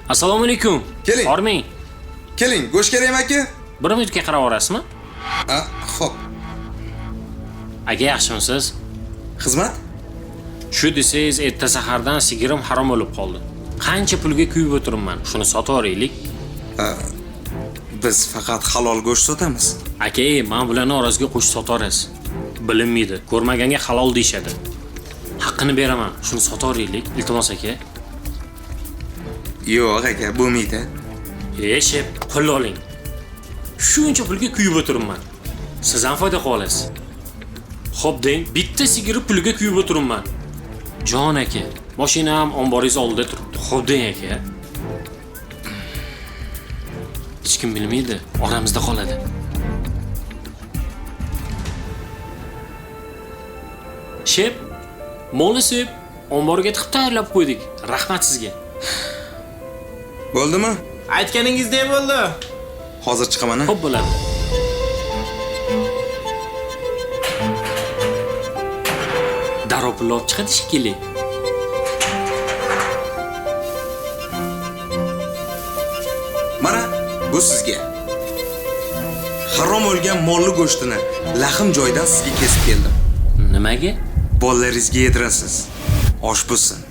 Assalomu alaykum. Keling. Bormang. Keling, go'sht kerakmi aka? 1 minutga qarab olasizmi? Ha, xo'p. Aka, yaxshimisiz? Xizmat? Shu desangiz, erta sahardan sigirim harom bo'lib qoldi. Qancha pulga kuyib o'tiribman, shuni sotib olaylik. Biz faqat halol go'sht sotamiz. Aka, men bularni orasiga qo'shib sotarsiz. Bilinmaydi, ko'rmaganga halol deyshadi. Haqqini beraman, shuni sotib olaylik, iltimos aka. Yo'q aka, bo'lmaydi. Shep, pul oling. Shuncha pulga kuyib o'tiribman. Siz ham foyda qilib olasiz. Xo'p deng, bitta sigiri pulga kuyib o'tiribman. Jon aka, mashinam omboringiz oldida turibdi. Xo'p deng aka. Hech kim bilmaydi, oramizda qoladi. Shep, molni sep, omborga tiqib tayyorlab qo'ydik. Rahmat sizga. Bo'ldimi? Aytganingizdek bo'ldi. Hozir chiqaman. Xo'p bo'ladi. Darrov pul olib chiqadi shekilli. Mana, bu sizga. Harom o'lgan molli go'shtini lahim joydan sizga kesib keldim. Nimaga? Bolalaringizga yedirasiz. Osh bo'lsin.